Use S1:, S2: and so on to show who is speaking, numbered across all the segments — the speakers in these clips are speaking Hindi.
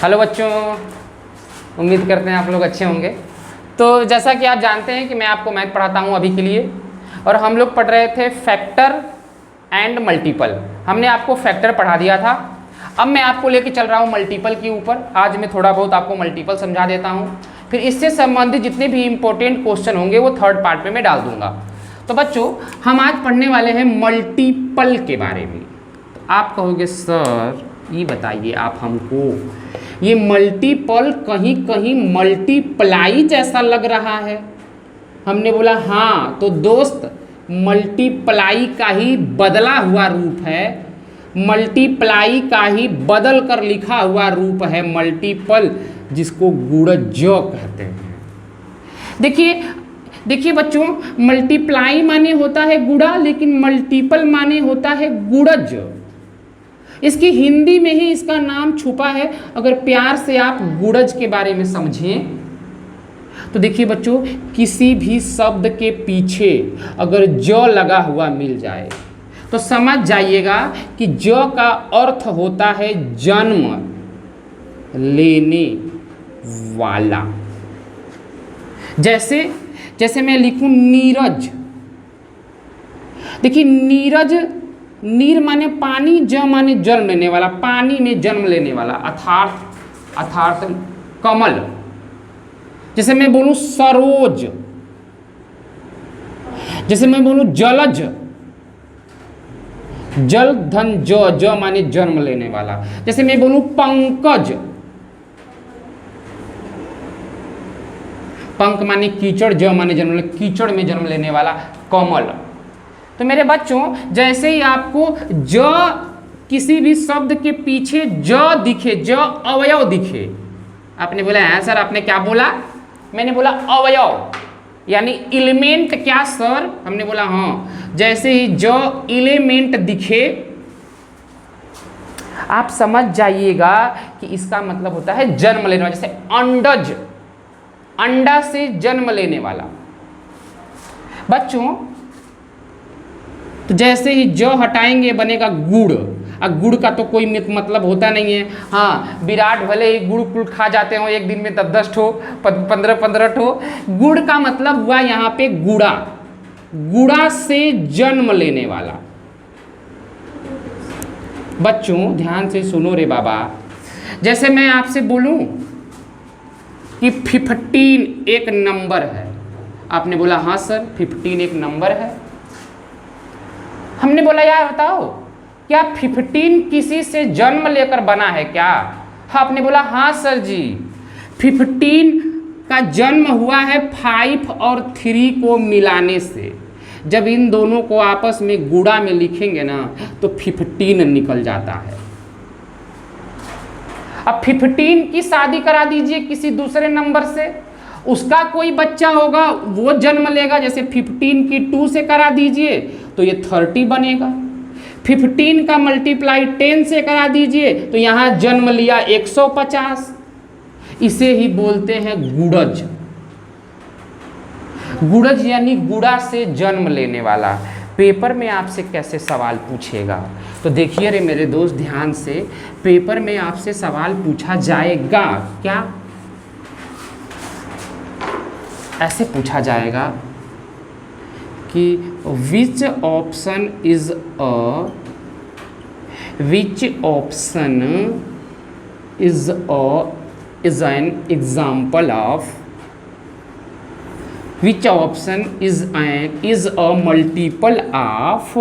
S1: हेलो बच्चों, उम्मीद करते हैं आप लोग अच्छे होंगे। तो जैसा कि आप जानते हैं कि मैं आपको मैथ पढ़ाता हूं अभी के लिए, और हम लोग पढ़ रहे थे फैक्टर एंड मल्टीपल। हमने आपको फैक्टर पढ़ा दिया था, अब मैं आपको लेके चल रहा हूं मल्टीपल के ऊपर। आज मैं थोड़ा बहुत आपको मल्टीपल समझा देता हूं, फिर इससे संबंधित जितने भी इंपॉर्टेंट क्वेश्चन होंगे वो थर्ड पार्ट में मैं डाल दूंगा। तो बच्चों, हम आज पढ़ने वाले हैं मल्टीपल के बारे में। तो आप कहोगे सर ये बताइए आप हमको, ये मल्टीपल कहीं कहीं मल्टीप्लाई जैसा लग रहा है। हमने बोला हाँ, तो दोस्त मल्टीप्लाई का ही बदला हुआ रूप है, मल्टीप्लाई का ही बदल कर लिखा हुआ रूप है मल्टीपल, जिसको गुणज कहते हैं। देखिए बच्चों, मल्टीप्लाई माने होता है गुणा, लेकिन मल्टीपल माने होता है गुणज। इसकी हिंदी में ही इसका नाम छुपा है। अगर प्यार से आप गुणज के बारे में समझें तो देखिए बच्चों, किसी भी शब्द के पीछे अगर ज लगा हुआ मिल जाए तो समझ जाइएगा कि ज का अर्थ होता है जन्म लेने वाला। जैसे मैं लिखूं नीरज। देखिए नीरज, नीर माने पानी, ज माने जन्म लेने वाला, पानी में जन्म लेने वाला, अर्थात कमल। जैसे मैं बोलूं सरोज, जैसे मैं बोलूं जलज, जल धन ज माने जन्म लेने वाला। जैसे मैं बोलूं पंकज, पंक माने कीचड़, ज माने जन्म, कीचड़ में जन्म लेने वाला कमल। तो मेरे बच्चों, जैसे ही आपको ज किसी भी शब्द के पीछे ज दिखे, ज अवयव दिखे, आपने बोला है सर, आपने क्या बोला? मैंने बोला अवयव यानी एलिमेंट। क्या सर? हमने बोला हाँ। जैसे ही ज एलिमेंट दिखे आप समझ जाइएगा कि इसका मतलब होता है जन्म लेने वाला। जैसे अंडज, अंडा से जन्म लेने वाला। बच्चों, तो जैसे ही ज हटाएंगे बनेगा गुड़। अब गुड़ का तो कोई मतलब होता नहीं है। हाँ, विराट भले ही गुड़ कुल खा जाते हो एक दिन में 10-10 ठो, 15-15 ठो। गुड़ का मतलब हुआ यहाँ पे गुड़ा, गुड़ा से जन्म लेने वाला। बच्चों ध्यान से सुनो रे बाबा। जैसे मैं आपसे बोलूं कि 15 एक नंबर है, आपने बोला हाँ सर 15 एक नंबर है। हमने बोला यार बताओ, क्या 15 किसी से जन्म लेकर बना है क्या? हाँ, आपने बोला हाँ सर जी, 15 का जन्म हुआ है 5 और 3 को मिलाने से। जब इन दोनों को आपस में गुणा में लिखेंगे ना तो 15 निकल जाता है। अब 15 की शादी करा दीजिए किसी दूसरे नंबर से, उसका कोई बच्चा होगा वो जन्म लेगा। जैसे 15 की 2 से करा दीजिए तो ये 30 बनेगा। 15 का मल्टीप्लाई 10 से करा दीजिए तो यहाँ जन्म लिया 150। इसे ही बोलते हैं गुणज। गुणज यानी गुणा से जन्म लेने वाला। पेपर में आपसे कैसे सवाल पूछेगा? तो देखिए रे मेरे दोस्त ध्यान से, पेपर में आपसे सवाल पूछा जाएगा। क्या? ऐसे पूछा जाएगा कि which option is an example of, which option is a multiple of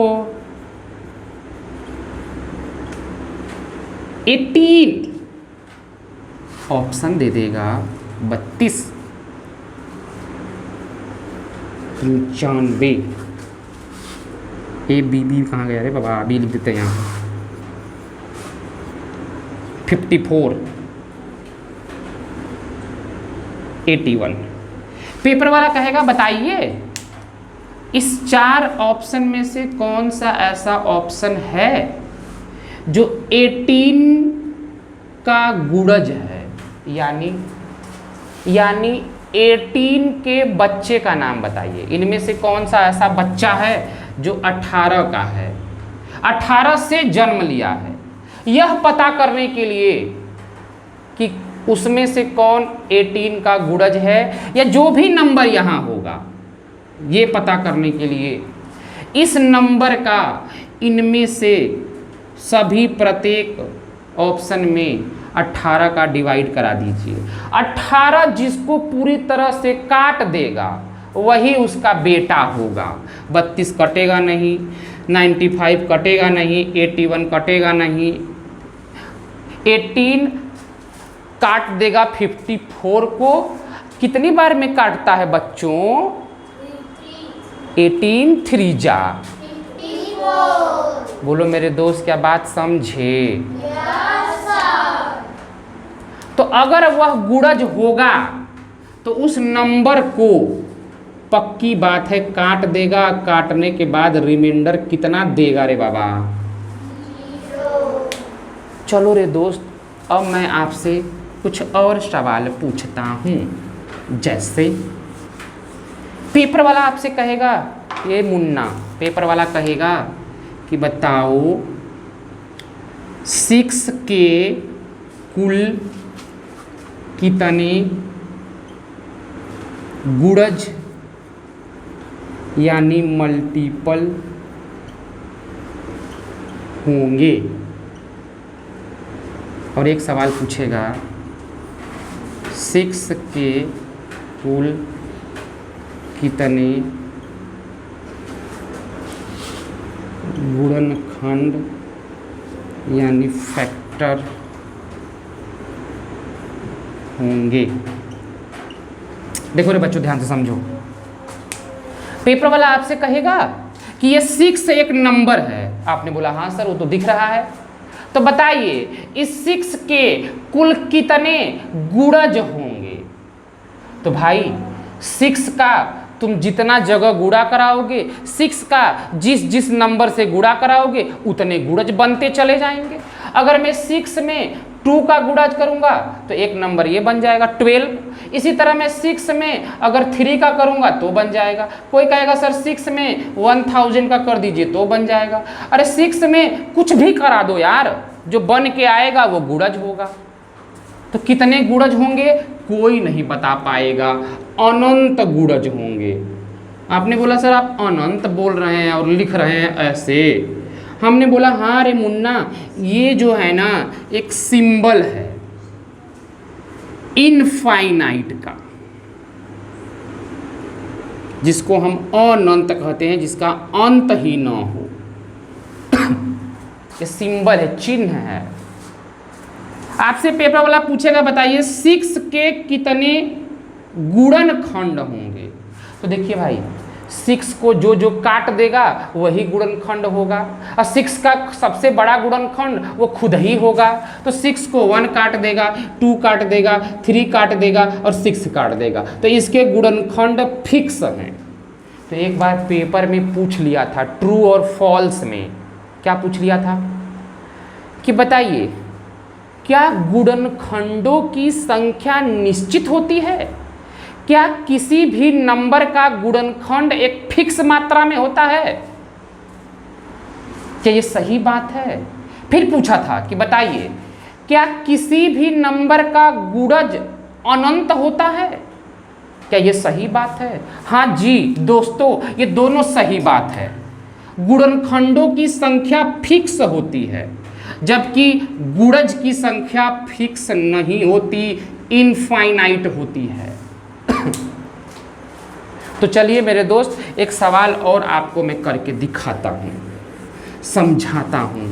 S1: 18? Option दे देगा 32, 95। ए बी बी कहाँ गया रे बाबा? बी लिख देते हैं यहाँ। 54, 81। पेपर वाला कहेगा बताइए इस 4 ऑप्शन में से कौन सा ऐसा ऑप्शन है जो 18 का गुणज है, यानी 18 के बच्चे का नाम बताइए। इनमें से कौन सा ऐसा बच्चा है जो 18 का है, 18 से जन्म लिया है। यह पता करने के लिए कि उसमें से कौन 18 का गुणज है, या जो भी नंबर यहाँ होगा ये पता करने के लिए इस नंबर का इनमें से सभी प्रत्येक ऑप्शन में 18 का डिवाइड करा दीजिए। 18 जिसको पूरी तरह से काट देगा वही उसका बेटा होगा। 32 कटेगा नहीं, 95 कटेगा नहीं, 81 कटेगा नहीं, 18 काट देगा 54 को। कितनी बार में काटता है बच्चों? 18 3 जा। बोलो मेरे दोस्त, क्या बात समझे? तो अगर वह गुणज होगा तो उस नंबर को पक्की बात है काट देगा। काटने के बाद रिमाइंडर कितना देगा रे बाबा? 0। चलो रे दोस्त, अब मैं आपसे कुछ और सवाल पूछता हूँ। जैसे पेपर वाला आपसे कहेगा, ये मुन्ना, पेपर वाला कहेगा कि बताओ 6 के कुल कितने गुणज यानी मल्टीपल होंगे। और एक सवाल पूछेगा 6 के कुल कितने गुणनखंड यानी फैक्टर होंगे। देखो रे बच्चों, ध्यान से समझो। पेपर वाला आपसे कहेगा कि ये 6 एक नंबर है। आपने बोला हाँ सर वो तो दिख रहा है। तो बताइए इस 6 के कुल कितने गुणज होंगे? तो भाई 6 का तुम जितना जगह गुणा कराओगे, 6 का जिस जिस नंबर से गुणा कराओगे उतने गुणज बनते चले जाएंगे। अगर मैं 6 में 2 का गुणज करूंगा तो एक नंबर ये बन जाएगा 12। इसी तरह मैं 6 में अगर 3 का करूंगा तो बन जाएगा। कोई कहेगा सर 6 में 1000 का कर दीजिए तो बन जाएगा। अरे 6 में कुछ भी करा दो यार, जो बन के आएगा वो गुणज होगा। तो कितने गुणज होंगे कोई नहीं बता पाएगा, अनंत गुणज होंगे। आपने बोला सर आप अनंत बोल रहे हैं और लिख रहे हैं ऐसे। हमने बोला हाँ रे मुन्ना, ये जो है ना एक सिंबल है इनफाइनाइट का, जिसको हम अनंत कहते हैं, जिसका अंत ही ना हो। ये सिंबल है, चिन्ह है। आपसे पेपर वाला पूछेगा बताइए 6 के कितने गुणनखंड होंगे? तो देखिए भाई 6 को जो जो काट देगा वही गुणनखंड होगा, और 6 का सबसे बड़ा गुणनखंड वो खुद ही होगा। तो 6 को 1 काट देगा, 2 काट देगा, 3 काट देगा और 6 काट देगा। तो इसके गुणनखंड फिक्स हैं। तो एक बार पेपर में पूछ लिया था ट्रू और फॉल्स में, क्या पूछ लिया था कि बताइए क्या गुणनखंडों की संख्या निश्चित होती है? क्या किसी भी नंबर का गुणनखंड एक फिक्स मात्रा में होता है? क्या ये सही बात है? फिर पूछा था कि बताइए क्या किसी भी नंबर का गुणज अनंत होता है? क्या ये सही बात है? हाँ जी दोस्तों, ये दोनों सही बात है। गुणनखंडों की संख्या फिक्स होती है, जबकि गुणज की संख्या फिक्स नहीं होती, इनफाइनाइट होती है। तो चलिए मेरे दोस्त एक सवाल और आपको मैं करके दिखाता हूं, समझाता हूं।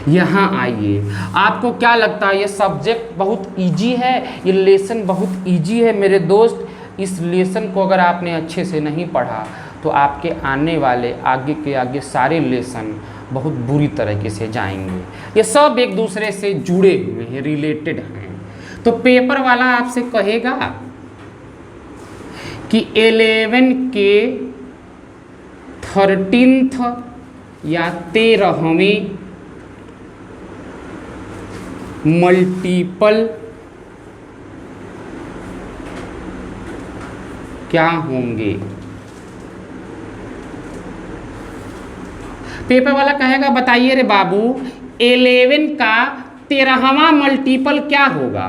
S1: यहाँ आइए, आपको क्या लगता है ये सब्जेक्ट बहुत इजी है, ये लेसन बहुत इजी है मेरे दोस्त? इस लेसन को अगर आपने अच्छे से नहीं पढ़ा तो आपके आने वाले आगे के आगे सारे लेसन बहुत बुरी तरीके से जाएंगे। ये सब एक दूसरे से जुड़े हुए हैं, रिलेटेड हैं। तो पेपर वाला आपसे कहेगा कि 11 के 13th या 13वें मल्टीपल क्या होंगे? पेपर वाला कहेगा बताइए रे बाबू 11 का 13वां मल्टीपल क्या होगा।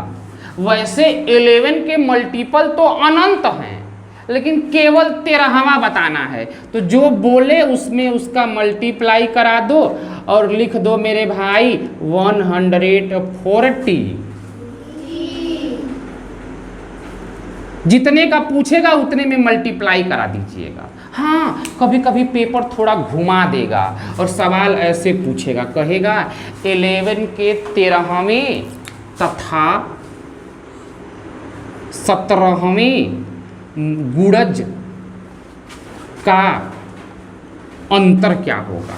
S1: वैसे 11 के मल्टीपल तो अनंत हैं, लेकिन केवल 13वां बताना है, तो जो बोले उसमें उसका मल्टीप्लाई करा दो और लिख दो मेरे भाई 140। जितने का पूछेगा उतने में मल्टीप्लाई करा दीजिएगा। हाँ, कभी कभी पेपर थोड़ा घुमा देगा और सवाल ऐसे पूछेगा, कहेगा 11 के 13वें तथा 17वें गुणज का अंतर क्या होगा,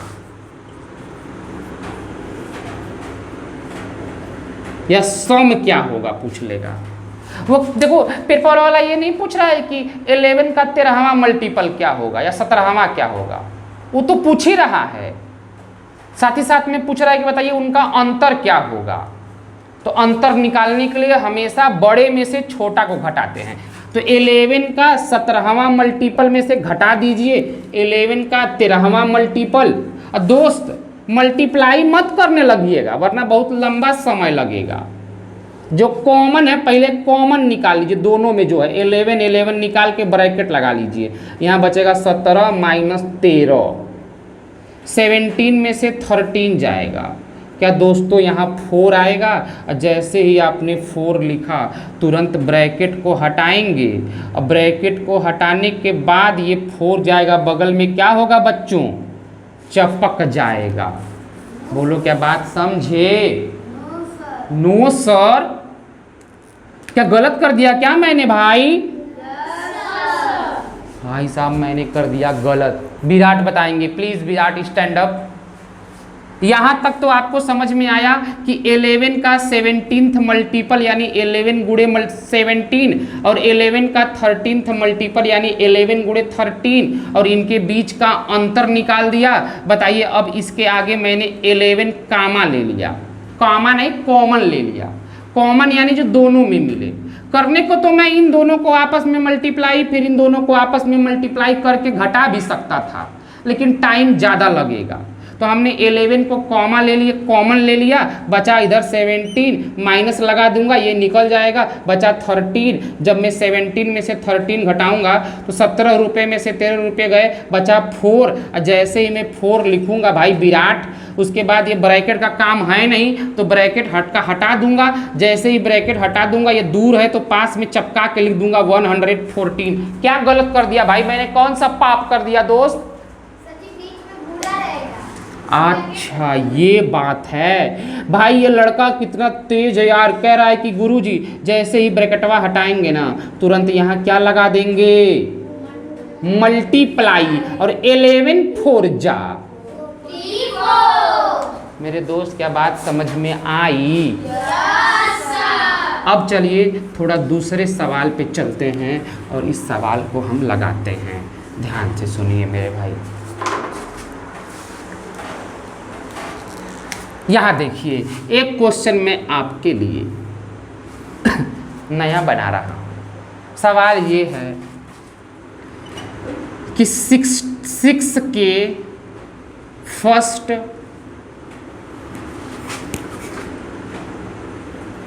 S1: या सम क्या होगा पूछ लेगा। वो देखो पेपर वाला ये नहीं पूछ रहा है कि 11 का 13वां मल्टीपल क्या होगा या 17वां क्या होगा, वो तो पूछ ही रहा है, साथ ही साथ में पूछ रहा है कि बताइए उनका अंतर क्या होगा। तो अंतर निकालने के लिए हमेशा बड़े में से छोटा को घटाते हैं, तो 11 का 17वां मल्टीपल में से घटा दीजिए 11 का 13वां मल्टीपल। और दोस्त मल्टीप्लाई मत करने लगिएगा वरना बहुत लंबा समय लगेगा। जो कॉमन है पहले कॉमन निकाल लीजिए, दोनों में जो है 11 11 निकाल के ब्रैकेट लगा लीजिए, यहाँ बचेगा 17 माइनस 13, 17 में से 13 जाएगा, क्या दोस्तों यहाँ 4 आएगा। जैसे ही आपने 4 लिखा तुरंत ब्रैकेट को हटाएंगे, और ब्रैकेट को हटाने के बाद ये 4 जाएगा बगल में, क्या होगा बच्चों, चपक जाएगा। बोलो क्या बात समझे। नो सर, क्या गलत कर दिया क्या मैंने भाई। भाई साहब मैंने कर दिया गलत। विराट बताएंगे प्लीज, विराट स्टैंड अप। यहाँ तक तो आपको समझ में आया कि 11 का 17th मल्टीपल यानी 11 गुणे 17 और 11 का 13th मल्टीपल यानी 11 गुणे 13 और इनके बीच का अंतर निकाल दिया। बताइए अब इसके आगे मैंने 11 कामा ले लिया, कामा नहीं कॉमन ले लिया, कॉमन यानी जो दोनों में मिले। करने को तो मैं इन दोनों को आपस में मल्टीप्लाई फिर इन दोनों को आपस में मल्टीप्लाई करके घटा भी सकता था, लेकिन टाइम ज़्यादा लगेगा। तो हमने 11 को कॉमा ले लिया, कॉमन ले लिया, बचा इधर 17, माइनस लगा दूंगा ये निकल जाएगा, बचा 13। जब मैं 17 में से 13 घटाऊंगा तो 17 रुपये में से 13 रुपये गए, बचा 4। जैसे ही मैं 4 लिखूंगा भाई विराट, उसके बाद ये ब्रैकेट का काम है नहीं तो ब्रैकेट हटा दूंगा। जैसे ही ब्रैकेट हटा दूंगा, ये दूर है तो पास में चपका के लिख दूंगा 114। क्या गलत कर दिया भाई मैंने, कौन सा पाप कर दिया दोस्त। अच्छा ये बात है भाई, ये लड़का कितना तेज है यार। कह रहा है कि गुरुजी जैसे ही ब्रैकेटवा हटाएंगे ना तुरंत यहाँ क्या लगा देंगे, मल्टीप्लाई, और 11 4 जा। मेरे दोस्त क्या बात समझ में आई। अब चलिए थोड़ा दूसरे सवाल पे चलते हैं और इस सवाल को हम लगाते हैं। ध्यान से सुनिए मेरे भाई। यहाँ देखिए एक क्वेश्चन मैं आपके लिए नया बना रहा हूँ। सवाल ये है कि 6 के फर्स्ट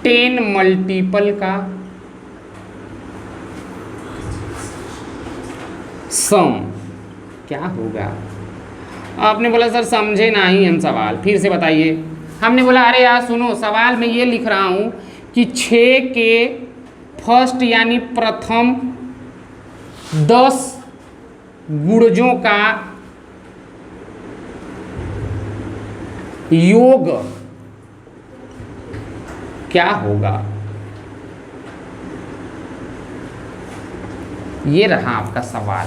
S1: 10 मल्टीपल का सम क्या होगा। आपने बोला सर समझे नहीं हम सवाल, फिर से बताइए। हमने बोला अरे यार सुनो, सवाल में ये लिख रहा हूँ कि 6 के फर्स्ट यानी प्रथम 10 गुणजों का योग क्या होगा। ये रहा आपका सवाल।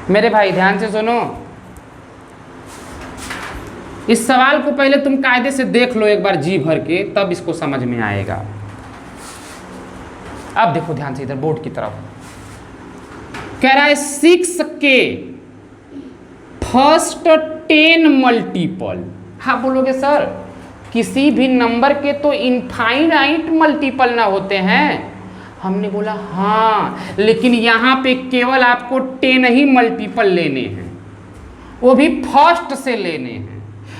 S1: मेरे भाई ध्यान से सुनो, इस सवाल को पहले तुम कायदे से देख लो एक बार जी भर के, तब इसको समझ में आएगा। अब देखो ध्यान से इधर बोर्ड की तरफ, कह रहा है 6 के फर्स्ट 10 मल्टीपल। हाँ बोलोगे सर किसी भी नंबर के तो इनफाइनाइट मल्टीपल ना होते हैं। हमने बोला हाँ, लेकिन यहाँ पे केवल आपको 10 ही मल्टीपल लेने हैं। वो भी फर्स्ट से लेने हैं।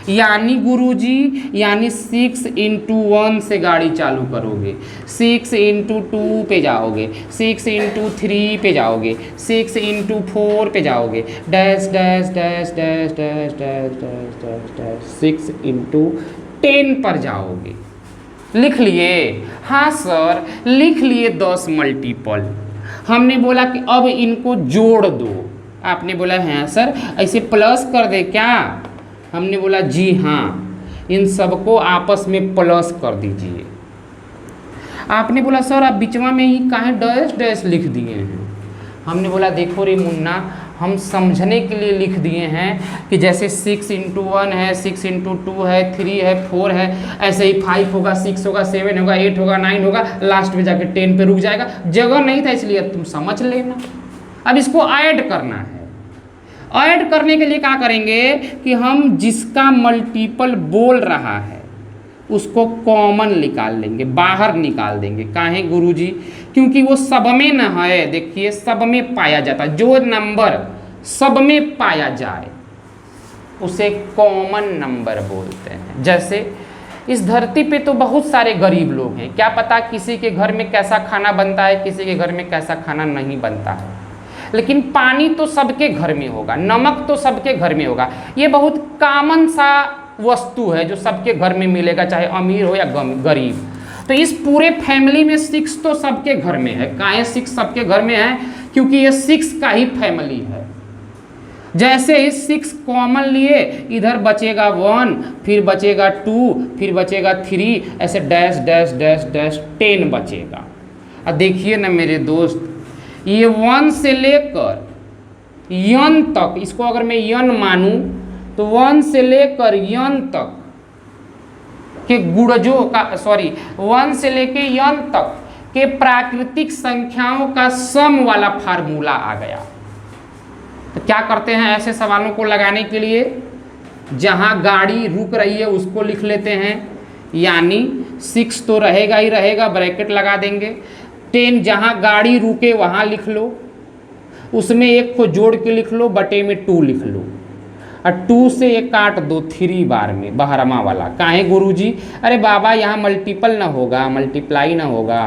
S1: यानी गुरुजी, यानी 6 × 1 से गाड़ी चालू करोगे, 6 × 2 पे जाओगे, 6 × 3 पे जाओगे, 6 × 4 पे जाओगे, dash dash dash dash dash dash dash dash dash 6 × 10 पर जाओगे। लिख लिए? हाँ सर लिख लिए 10 मल्टीपल। हमने बोला कि अब इनको जोड़ दो। आपने बोला हाँ सर ऐसे प्लस कर दे क्या? हमने बोला जी हाँ, इन सबको आपस में प्लस कर दीजिए। आपने बोला सर आप बीचवा में ही काहे डैश डैश लिख दिए हैं? हमने बोला देखो रे मुन्ना, हम समझने के लिए लिख दिए हैं कि जैसे 6 × 1 है, 6 × 2 है, 3 है, 4 है, ऐसे ही 5 होगा, 6 होगा, 7 होगा, 8 होगा, 9 होगा, लास्ट में जाके 10 पे रुक जाएगा। जगह नहीं था इसलिए तुम समझ लेना। अब इसको ऐड करना है। ऐड करने के लिए क्या करेंगे कि हम जिसका मल्टीपल बोल रहा है उसको कॉमन निकाल लेंगे, बाहर निकाल देंगे। काहे गुरुजी? क्योंकि वो सब में न है। देखिए सब में पाया जाता है, जो नंबर सब में पाया जाए उसे कॉमन नंबर बोलते हैं। जैसे इस धरती पे तो बहुत सारे गरीब लोग हैं, क्या पता किसी के घर में कैसा खाना बनता है, किसी के घर में कैसा खाना नहीं बनता है, लेकिन पानी तो सबके घर में होगा, नमक तो सबके घर में होगा। ये बहुत कॉमन सा वस्तु है जो सबके घर में मिलेगा, चाहे अमीर हो या गरीब। तो इस पूरे फैमिली में 6 तो सबके घर में है। काहे 6 सबके घर में है? क्योंकि ये 6 का ही फैमिली है। जैसे ही 6 कॉमन लिए, इधर बचेगा 1, फिर बचेगा 2, फिर बचेगा 3, ऐसे डैश डैश डैश डैश 10 बचेगा। अब देखिए ना मेरे दोस्त, ये 1 से लेकर n तक, इसको अगर मैं n मानूं तो 1 से लेकर n तक के गुणजों का 1 से लेकर n तक के प्राकृतिक संख्याओं का सम वाला फार्मूला आ गया। तो क्या करते हैं ऐसे सवालों को लगाने के लिए? जहां गाड़ी रुक रही है उसको लिख लेते हैं, यानी 6 तो रहेगा ही रहेगा, ब्रैकेट लगा देंगे। 10 जहां गाड़ी रुके वहां लिख लो, उसमें 1 को जोड़ के लिख लो, बटे में 2 लिख लो, और 2 से 1 काट दो 3 बार में, बहरमा वाला। काहे गुरुजी? अरे बाबा यहाँ मल्टीपल ना होगा, मल्टीप्लाई ना होगा,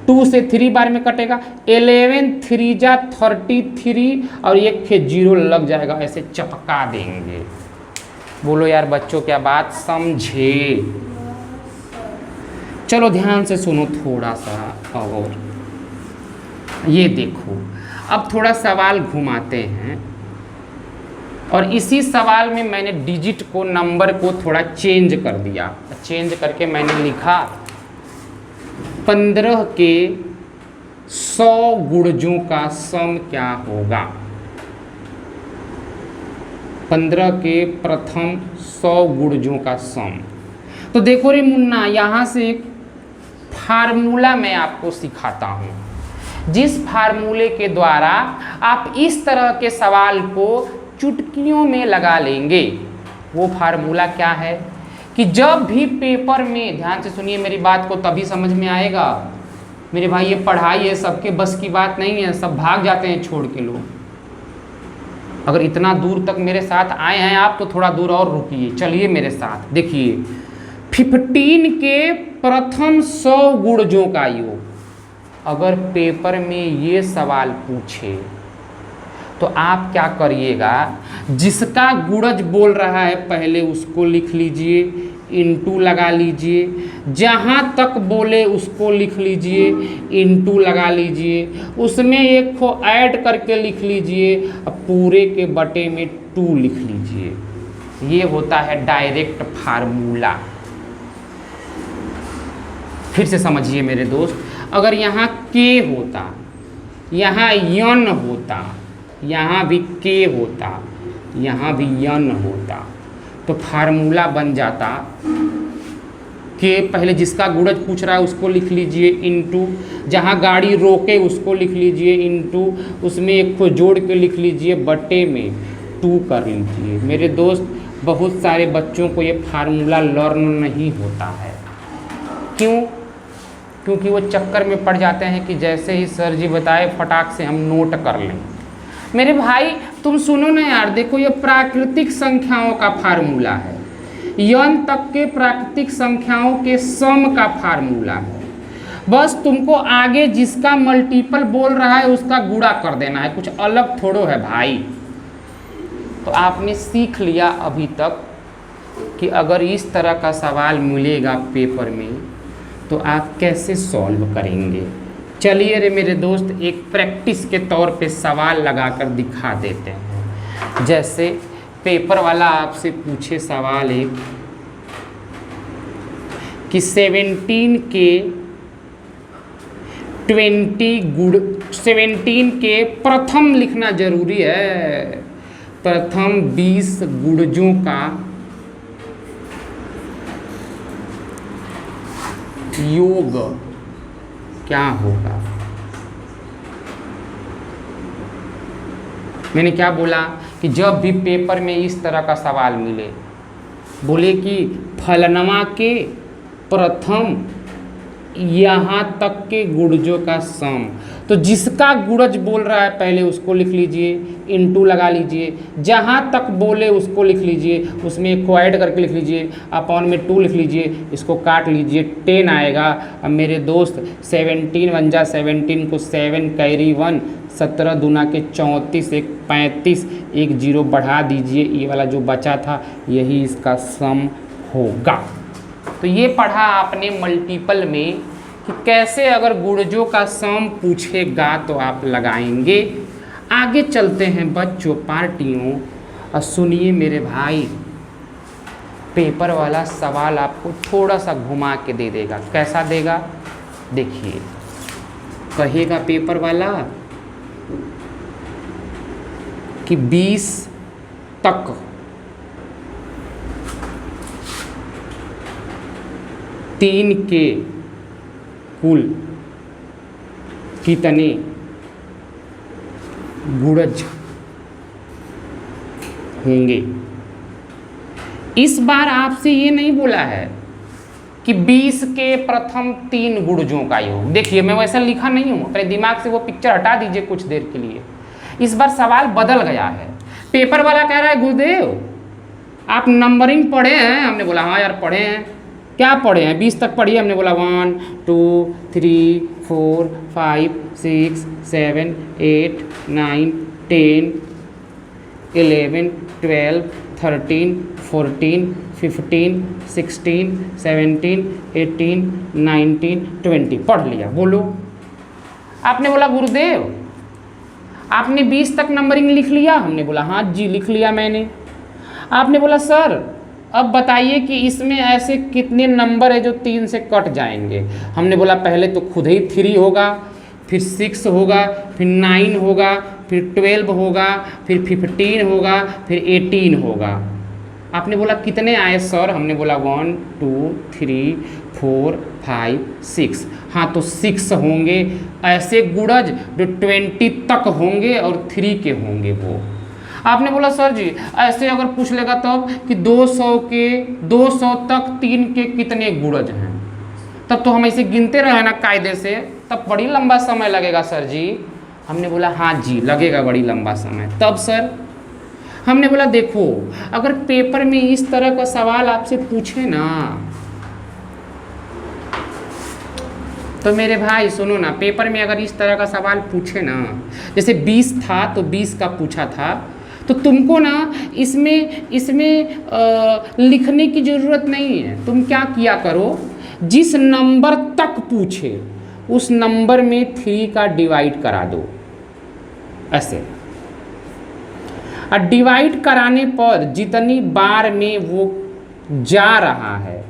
S1: 2 से 3 बार में कटेगा। 11 3 जा 33 और 1 के 0 लग जाएगा, ऐसे चपका देंगे। बोलो यार बच्चों क्या बात समझे? चलो ध्यान से सुनो थोड़ा सा और ये देखो। अब थोड़ा सवाल घुमाते हैं और इसी सवाल में मैंने डिजिट को, नंबर को थोड़ा चेंज कर दिया। चेंज करके मैंने लिखा 15 के 100 गुणजों का सम क्या होगा। 15 के प्रथम 100 गुणजों का सम। तो देखो रे मुन्ना, यहाँ से एक फार्मूला मैं आपको सिखाता हूँ, जिस फार्मूले के द्वारा आप इस तरह के सवाल को चुटकियों में लगा लेंगे। वो फार्मूला क्या है कि जब भी पेपर में, ध्यान से सुनिए मेरी बात को तभी समझ में आएगा मेरे भाई, ये पढ़ाई है सबके बस की बात नहीं है, सब भाग जाते हैं छोड़ के लोग। अगर इतना दूर तक मेरे साथ आए हैं आप तो थोड़ा दूर और रुकिए, चलिए मेरे साथ। देखिए 15 के प्रथम 100 गुणजों का योग, अगर पेपर में ये सवाल पूछे तो आप क्या करिएगा, जिसका गुणज बोल रहा है पहले उसको लिख लीजिए, इंटू लगा लीजिए, जहाँ तक बोले उसको लिख लीजिए, इंटू लगा लीजिए, उसमें 1 को ऐड करके लिख लीजिए, पूरे के बटे में 2 लिख लीजिए। ये होता है डायरेक्ट फार्मूला। फिर से समझिए मेरे दोस्त, अगर यहाँ के होता, यहाँ यन होता, यहाँ भी के होता, यहाँ भी यन होता, तो फार्मूला बन जाता के पहले जिसका गुणज पूछ रहा है उसको लिख लीजिए, इंटू जहाँ गाड़ी रोके उसको लिख लीजिए, इंटू उसमें 1 को जोड़ के लिख लीजिए, बटे में 2 कर लीजिए। मेरे दोस्त बहुत सारे बच्चों को ये फार्मूला लर्न नहीं होता है। क्यों? क्योंकि वो चक्कर में पड़ जाते हैं कि जैसे ही सर जी बताए फटाक से हम नोट कर लें। मेरे भाई तुम सुनो ना यार, देखो ये प्राकृतिक संख्याओं का फार्मूला है, n तक के प्राकृतिक संख्याओं के सम का फार्मूला है। बस तुमको आगे जिसका मल्टीपल बोल रहा है उसका गुणा कर देना है, कुछ अलग थोड़ो है भाई। तो आपने सीख लिया अभी तक कि अगर इस तरह का सवाल मिलेगा पेपर में तो आप कैसे सॉल्व करेंगे। चलिए रे मेरे दोस्त, एक प्रैक्टिस के तौर पे सवाल लगाकर दिखा देते हैं। जैसे पेपर वाला आपसे पूछे सवाल एक कि 17 के प्रथम लिखना जरूरी है, प्रथम 20 गुणजों का योग क्या होगा। मैंने क्या बोला कि जब भी पेपर में इस तरह का सवाल मिले, बोले कि फलनवा के प्रथम यहाँ तक के गुणजों का सम, तो जिसका गुणज बोल रहा है पहले उसको लिख लीजिए, इनटू लगा लीजिए, जहाँ तक बोले उसको लिख लीजिए, उसमें एक को ऐड करके लिख लीजिए, अपॉन में 2 लिख लीजिए, इसको काट लीजिए, 10 आएगा। अब मेरे दोस्त 17 × 17 को 7 कैरी 1, 17 दूना के 34, एक 35, एक 0 बढ़ा दीजिए, ये वाला जो बचा था यही इसका सम होगा। तो ये पढ़ा आपने मल्टीपल में कि कैसे अगर गुणजों का सम पूछेगा तो आप लगाएंगे। आगे चलते हैं बच्चों पार्टियों, और सुनिए मेरे भाई, पेपर वाला सवाल आपको थोड़ा सा घुमा के दे देगा। कैसा देगा देखिए, कहेगा पेपर वाला कि 20 तक 3 के कुल कितने गुणज होंगे। इस बार आपसे ये नहीं बोला है कि 20 के प्रथम 3 गुणजों का योग। देखिए मैं वैसा लिखा नहीं हूँ, अपने दिमाग से वो पिक्चर हटा दीजिए कुछ देर के लिए। इस बार सवाल बदल गया है। पेपर वाला कह रहा है गुरुदेव आप नंबरिंग पढ़े हैं? हमने बोला हाँ यार पढ़े हैं। क्या पढ़े हैं? 20 तक पढ़िए। हमने बोला 1 2 3 4 5 6 7 8 9 10 11 12 13 14 15 16 17 18 19 20 पढ़ लिया। बोलो। आपने बोला गुरुदेव आपने 20 तक नंबरिंग लिख लिया? हमने बोला हाँ जी लिख लिया मैंने। आपने बोला सर अब बताइए कि इसमें ऐसे कितने नंबर है जो 3 से कट जाएंगे? हमने बोला पहले तो खुद ही 3 होगा, फिर 6 होगा, फिर 9 होगा, फिर 12 होगा, फिर 15 होगा, फिर 18 होगा। आपने बोला कितने आए सर? हमने बोला 1 2 3 4 5 6। हाँ तो 6 होंगे ऐसे गुणज जो 20 तक होंगे और 3 के होंगे वो। आपने बोला सर जी ऐसे अगर पूछ लेगा तब कि 200 तक 3 के कितने गुणज हैं, तब तो हम ऐसे गिनते रहे ना कायदे से, तब बड़ी लंबा समय लगेगा सर जी। हमने बोला हाँ जी लगेगा बड़ी लंबा समय। तब सर? हमने बोला देखो अगर पेपर में इस तरह का सवाल आपसे पूछे ना तो मेरे भाई सुनो ना, पेपर में अगर इस तरह का सवाल पूछे ना, जैसे 20 था तो 20 का पूछा था, तो तुमको ना इसमें लिखने की ज़रूरत नहीं है। तुम क्या किया करो, जिस नंबर तक पूछे उस नंबर में 3 का डिवाइड करा दो ऐसे, और डिवाइड कराने पर जितनी बार में वो जा रहा है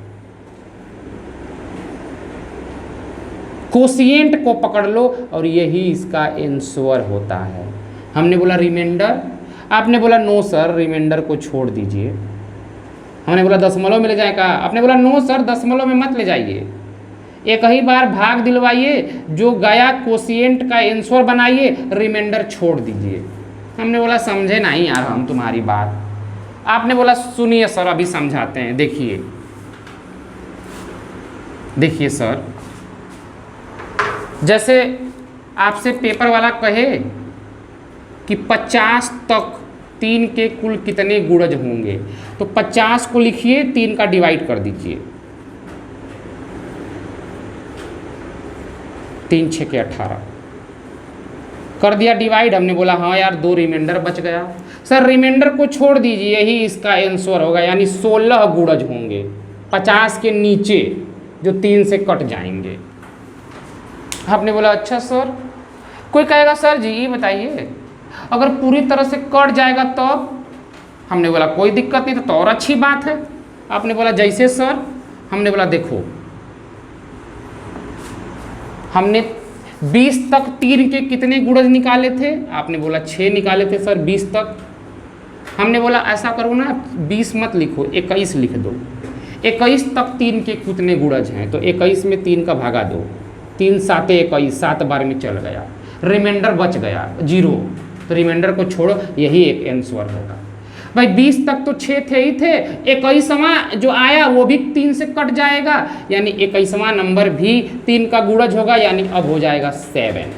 S1: कोशिएंट को पकड़ लो और यही इसका आंसर होता है। हमने बोला रिमाइंडर? आपने बोला नो सर रिमाइंडर को छोड़ दीजिए। हमने बोला दशमलव में ले जाए का? आपने बोला नो सर दशमलव में मत ले जाइए, एक ही बार भाग दिलवाइए, जो गया कोशिएंट का आंसर बनाइए, रिमाइंडर छोड़ दीजिए। हमने बोला समझे नहीं यार हम तुम्हारी बात। आपने बोला सुनिए सर अभी समझाते हैं। देखिए सर, जैसे आपसे पेपर वाला कहे कि 50 तक 3 के कुल कितने गुणज होंगे। तो 50 को लिखिए, 3 का डिवाइड कर दीजिए, 3 6 के 18 कर दिया डिवाइड। हमने बोला हाँ यार 2 रिमाइंडर बच गया। सर रिमाइंडर को छोड़ दीजिए, यही इसका आंसर होगा, यानी 16 गुणज होंगे 50 के नीचे जो 3 से कट जाएंगे। आपने बोला अच्छा सर। कोई कहेगा सर जी ये बताइए अगर पूरी तरह से कट जाएगा तब तो? हमने बोला कोई दिक्कत नहीं, तो और अच्छी बात है। आपने बोला जैसे सर? हमने बोला देखो हमने 20 तक 3 के कितने गुणज निकाले थे? आपने बोला 6 निकाले थे सर 20 तक। हमने बोला ऐसा करो ना 20 मत लिखो, 21 लिख दो। 21 तक 3 के कितने गुणज हैं? तो 21 में 3 का भागा दो, 3 7 21, 7 बार में चल गया, रिमाइंडर बच गया 0। तो रिमाइंडर को छोड़ो, यही एक आंसर होगा। भाई 20 तक तो 6 थे ही थे, 21वां जो आया वो भी 3 से कट जाएगा, यानी 21वां नंबर भी 3 का गुणज होगा, यानी अब हो जाएगा 7।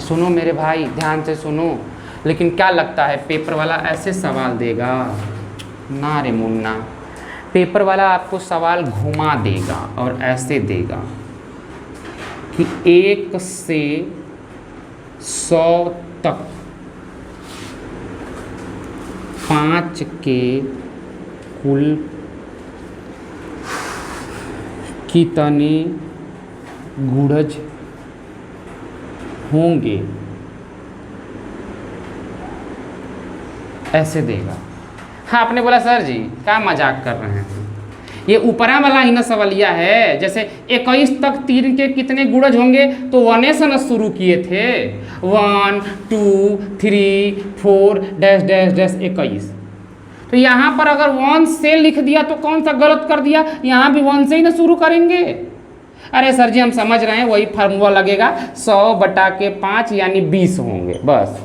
S1: सुनो मेरे भाई ध्यान से सुनो, लेकिन क्या लगता है पेपर वाला ऐसे सवाल देगा? ना रे मुन्ना, पेपर वाला आपको सवाल घुमा देगा और ऐसे देगा कि 1 से 100 तक 5 के कुल कितने गुणज होंगे, ऐसे देगा। हाँ आपने बोला सर जी क्या मजाक कर रहे हैं, ये ऊपरा वाला ही ना सवालिया है। जैसे 21 तक 3 के कितने गुणज होंगे, तो 1 से ना शुरू किए थे, 1 2 3 4 डैश डैश डैश 21। तो यहाँ पर अगर 1 से लिख दिया तो कौन सा गलत कर दिया? यहाँ भी 1 से ही ना शुरू करेंगे। अरे सर जी हम समझ रहे हैं, वही फार्मूला लगेगा 100/5 यानी 20 होंगे बस।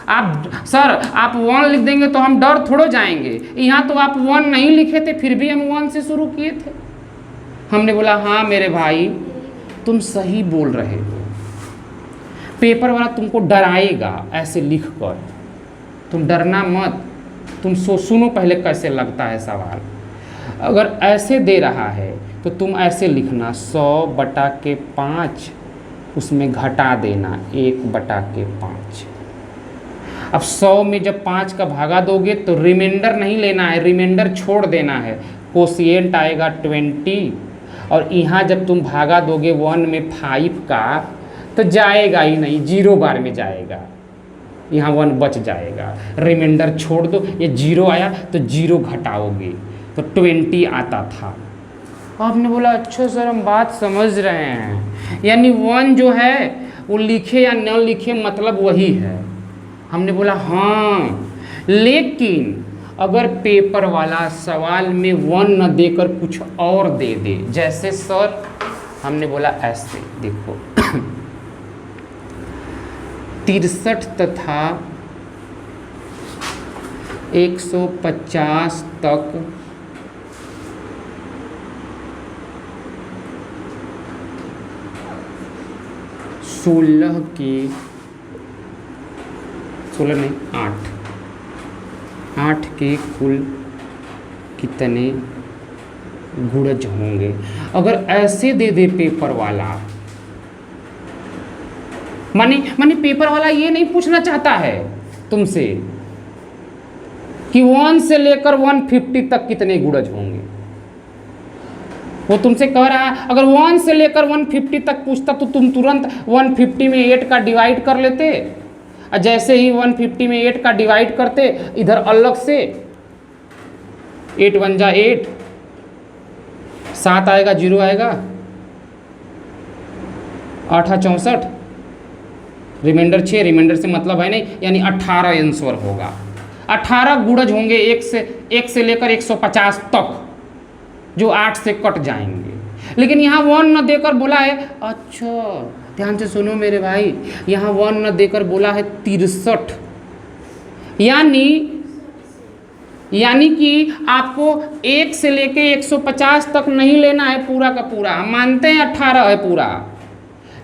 S1: आप सर आप 1 लिख देंगे तो हम डर थोड़ो जाएंगे, यहाँ तो आप 1 नहीं लिखे थे फिर भी हम 1 से शुरू किए थे। हमने बोला हाँ मेरे भाई तुम सही बोल रहे हो, पेपर वाला तुमको डराएगा ऐसे लिख कर, तुम डरना मत, तुम सुनो पहले कैसे लगता है सवाल। अगर ऐसे दे रहा है तो तुम ऐसे लिखना 100/5, उसमें घटा देना 1/5। अब 100 में जब 5 का भागा दोगे तो रिमाइंडर नहीं लेना है, रिमाइंडर छोड़ देना है, कोशिएंट आएगा 20, और यहाँ जब तुम भागा दोगे 1 में 5 का तो जाएगा ही नहीं, 0 बार में जाएगा, यहाँ 1 बच जाएगा, रिमाइंडर छोड़ दो, ये 0 आया तो 0 घटाओगे तो 20 आता था। आपने बोला अच्छा सर हम बात समझ रहे हैं, यानी 1 जो है वो लिखे या न लिखे मतलब वही है। हमने बोला हाँ, लेकिन अगर पेपर वाला सवाल में 1 न देकर कुछ और दे दे, जैसे सर हमने बोला ऐसे देखो 63 तथा 150 तक सोलह के 16 नहीं 8 के कुल कितने गुणज होंगे। अगर ऐसे दे दे पेपर वाला, माने पेपर वाला ये नहीं पूछना चाहता है तुमसे कि 1 से लेकर 150 तक कितने गुणज होंगे, वो तुमसे कह रहा है अगर 1 से लेकर 150 तक पूछता तो तुम तुरंत 150 में 8 का डिवाइड कर लेते, और जैसे ही 150 में 8 का डिवाइड करते इधर अलग से 8 1 जा 8, 7 आएगा 0 आएगा, 8 64, रिमाइंडर 6, रिमाइंडर से मतलब है नहीं, यानी 18 आंसर होगा। 18 गुणज होंगे 1 से लेकर 150 तक, जो 8 से कट जाएंगे। लेकिन यहाँ 1 न देकर बोला है, अच्छा ध्यान से सुनो मेरे भाई, यहाँ 1 न देकर बोला है 63, यानी कि आपको 1 से लेके 150 तक नहीं लेना है पूरा का पूरा, हम मानते हैं 18 है पूरा,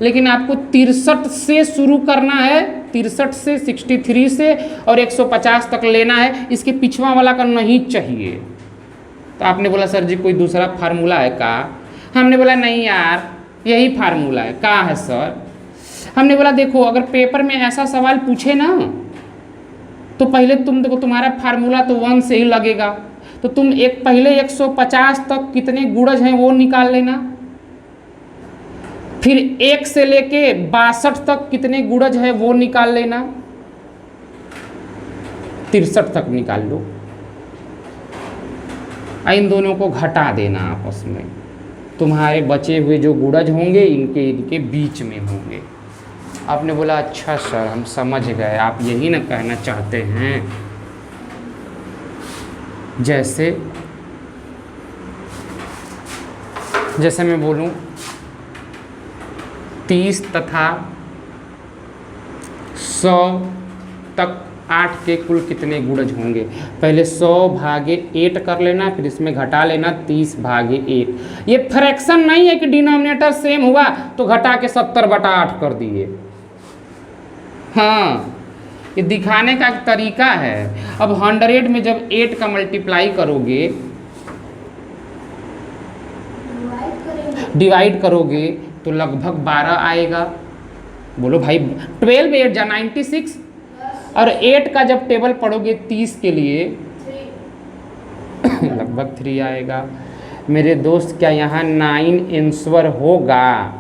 S1: लेकिन आपको 63 से शुरू करना है 63 से 63 से और 150 तक लेना है, इसके पिछवा वाला का नहीं चाहिए। तो आपने बोला सर जी कोई दूसरा फार्मूला है का? हमने बोला नहीं यार यही फार्मूला है। का है सर? हमने बोला देखो अगर पेपर में ऐसा सवाल पूछे ना तो पहले तुम देखो तुम्हारा फार्मूला तो 1 से ही लगेगा, तो तुम एक पहले 150 तक कितने गुणज हैं वो निकाल लेना, फिर 1 से लेके 62 तक कितने गुणज है वो निकाल लेना, 63 तक निकाल लो, इन दोनों को घटा देना आपस में, तुम्हारे बचे हुए जो गुणज होंगे इनके इनके बीच में होंगे। आपने बोला अच्छा सर हम समझ गए, आप यही ना कहना चाहते हैं। जैसे मैं बोलूं 30 तथा 100 तक 8 के कुल कितने गुणज होंगे, पहले 100 भागे 8 कर लेना, फिर इसमें घटा लेना 30 भागे 8। ये फ्रैक्शन नहीं है कि डिनोमिनेटर सेम हुआ तो घटा के 70/8 कर दिए। हाँ ये दिखाने का एक तरीका है। अब 100 में जब 8 का मल्टीप्लाई करोगे, डिवाइड करोगे तो लगभग 12 आएगा। बोलो भाई 12 8 जा 96, और 8 का जब टेबल पढ़ोगे 30 के लिए लगभग 3 आएगा। मेरे दोस्त क्या यहाँ 9 आंसर होगा?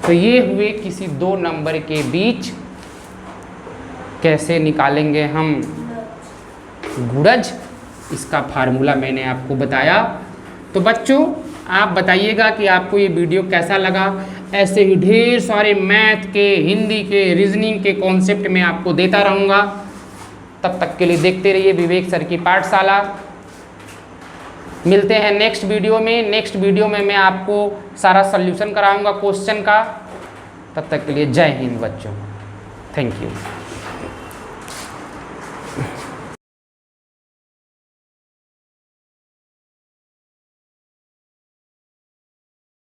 S1: तो ये हुए किसी दो नंबर के बीच कैसे निकालेंगे हम गुणज, इसका फार्मूला मैंने आपको बताया। तो बच्चों आप बताइएगा कि आपको ये वीडियो कैसा लगा। ऐसे ही ढेर सारे मैथ के, हिंदी के, रीजनिंग के कॉन्सेप्ट में आपको देता रहूँगा। तब तक के लिए देखते रहिए विवेक सर की पाठशाला। मिलते हैं नेक्स्ट वीडियो में। नेक्स्ट वीडियो में मैं आपको सारा सॉल्यूशन कराऊंगा क्वेश्चन का। तब तक के लिए जय हिंद बच्चों, थैंक यू।